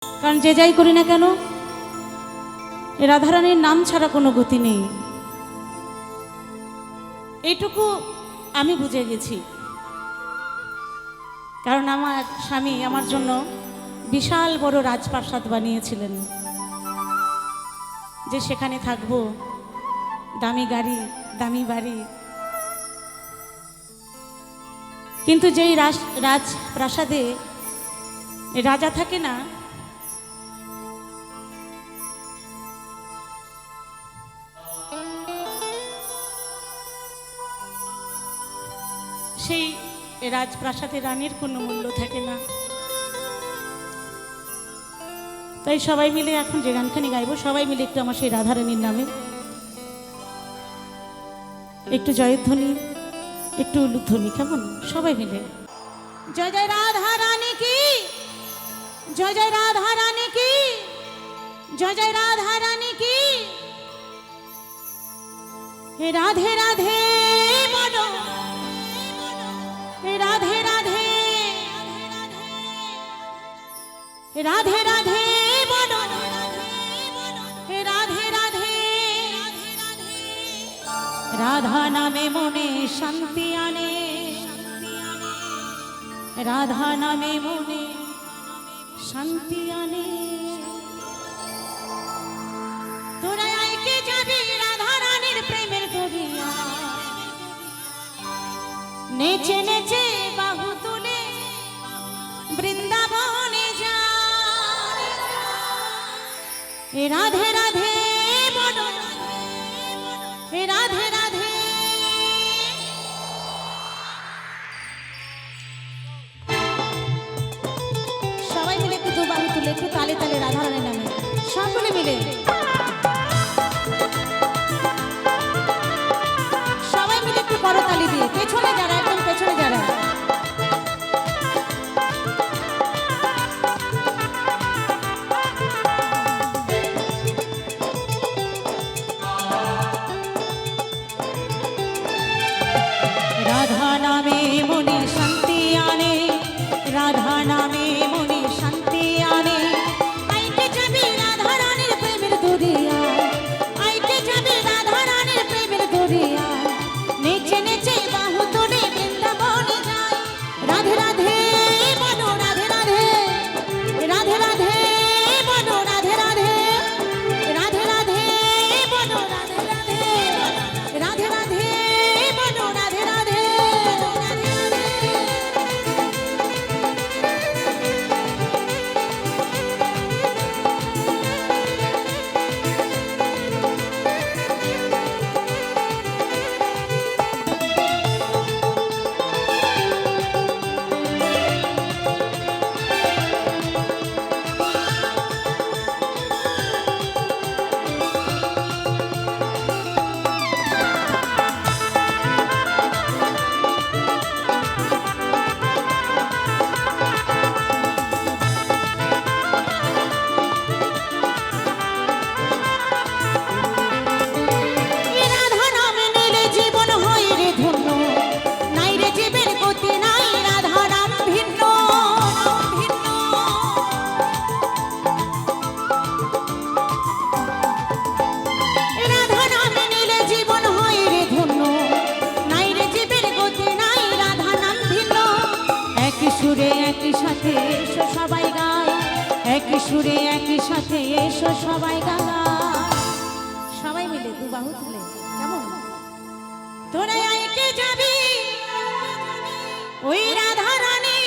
কারণ যে যাই করি না কেন রাধারানীর নাম ছাড়া কোনো গতি নেই, এইটুকু আমি বুঝে গেছি। কারণ আমার স্বামী আমার জন্য বিশাল বড় রাজপ্রাসাদ বানিয়েছিলেন, যে সেখানে থাকবো, দামি গাড়ি দামি বাড়ি। কিন্তু যেই রাজপ্রাসাদে রাজা থাকে না, সেই রাজপ্রাসাদে রানীর কোনো মূল্য থাকে না। তাই সবাই মিলে এখন যে গানখানি গাইবো, সবাই মিলে একটু আমার সেই রাধারানীর নামে একটু জয়ধ্বনি, একটু উলুধ্বনি, কেমন? সবাই মিলে জয় জয় রাধা রানী কি, জয় জয় রাধা রানী কি, জয় জয় রাধা রানী কি। হে রাধে রাধে বলো, হে রাধে রাধে, হে রাধে রাধে বলো, হে রাধে রাধে। রাধা নামে মনে শান্তি আনে, রাধা নামে মনে শান্তি আনে। তোরা আইকে যাবি রাধা রানীর প্রেমের দরিয়া, নেচে নেচে বাহু তুলে বৃন্দাবনে যা। হে রাধে রাধে বলো, হে রাধে রাধে। সবাই মিলে একটু দু বাহু তুলে একটু তালে তালে রাধা রানীর নামে সকলে মিলে, সবাই মিলে একটু করতালি দিয়ে, পেছনে যারা, একদম পেছনে যারা। রাধা নামে মনে শান্তি আনে, রাধা নামে মনে শান্তি আনে। আইতে যাবি রাধা রানীর প্রেমের দরিয়া, আইতে যাবি রাধা রানীর প্রেমের দরিয়া, নেচে নেচে বাহু তুলে বৃন্দাবনে যায়। রাধে রাধে বলো, রাধে রাধে, রাধে রাধে বলো, রাধে রাধে, রাধে রাধে বলো, রাধে রাধে, রাধে রাধে বলো, রাধে রাধে। রাধা নামে নিলে জীবন হয় রে ধন্য, নাই রে জীবের গতি নাই, রাধা নাম ভিন্ন ভিন্ন। রাধা নামে নিলে জীবন হয় রে ধন্য, নাই রে জীবের গতি নাই, রাধা নাম ভিন্ন। একই সুরে একই সাথে এসো সবাই গায়, একই সুরে একই সাথে এসো সবাই গায়। সবাই মিলে দু বাহু তুলে, কেমন? তোরা আইকে যাবি ওই রাধা রানী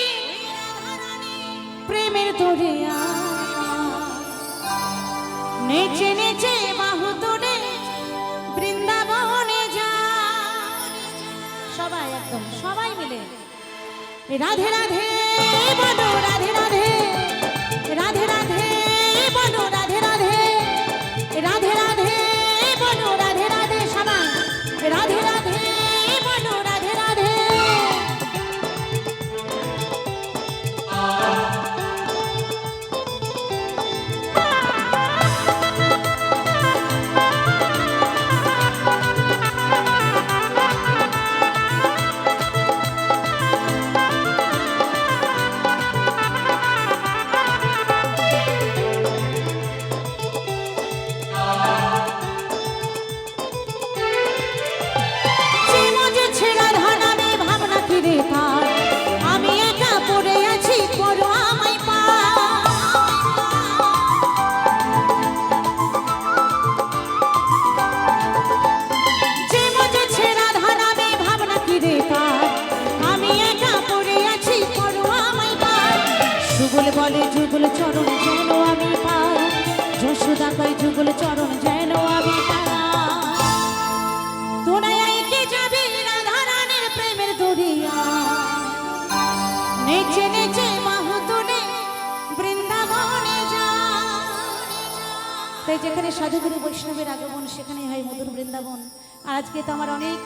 প্রেমের দরিয়া, নেচে নেচে বাহু তুলে বৃন্দাবনে যা। সবাই একদম সবাই মিলে রাধে রাধে বলো, রাধে রাধে, রাধে রাধে বলো, রাধে রাধে, রাধে রাধে বলো, রাধে রাধে। সবাই রাধে রাধে বলো, রাধে রাধে। তাই যেখানে সাধুগুরু বৈষ্ণবের আগমন সেখানেই হয় মধুর বৃন্দাবন। আর আজকে তো আমার অনেক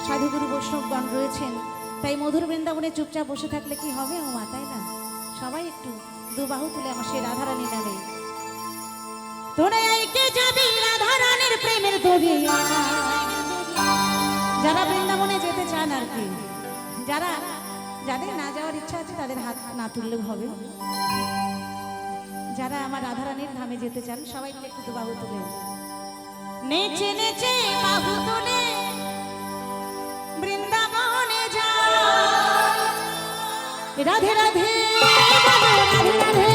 সাধুগুরু বৈষ্ণবগণ রয়েছেন, তাই মধুর বৃন্দাবনে চুপচাপ বসে থাকলে কি হবে ও মা, তাই না? সবাই একটু দুবাহু তুলে আমার সেই রাধারানী নামে তোরে আইকে যাবি রাধারানীর প্রেমের দরিয়া। যারা বৃন্দাবনে যেতে চান আর কি, যাদের না যাওয়ার ইচ্ছা আছে তাদের হাত না তুললেও হবে। যারা আমার রাধারানীর ধামে যেতে চান সবাই মিলে একটু বাহু তুলে নেচে নেচে বাহু তুলে বৃন্দাবনে যা। রাধে রাধে রাধে রাধে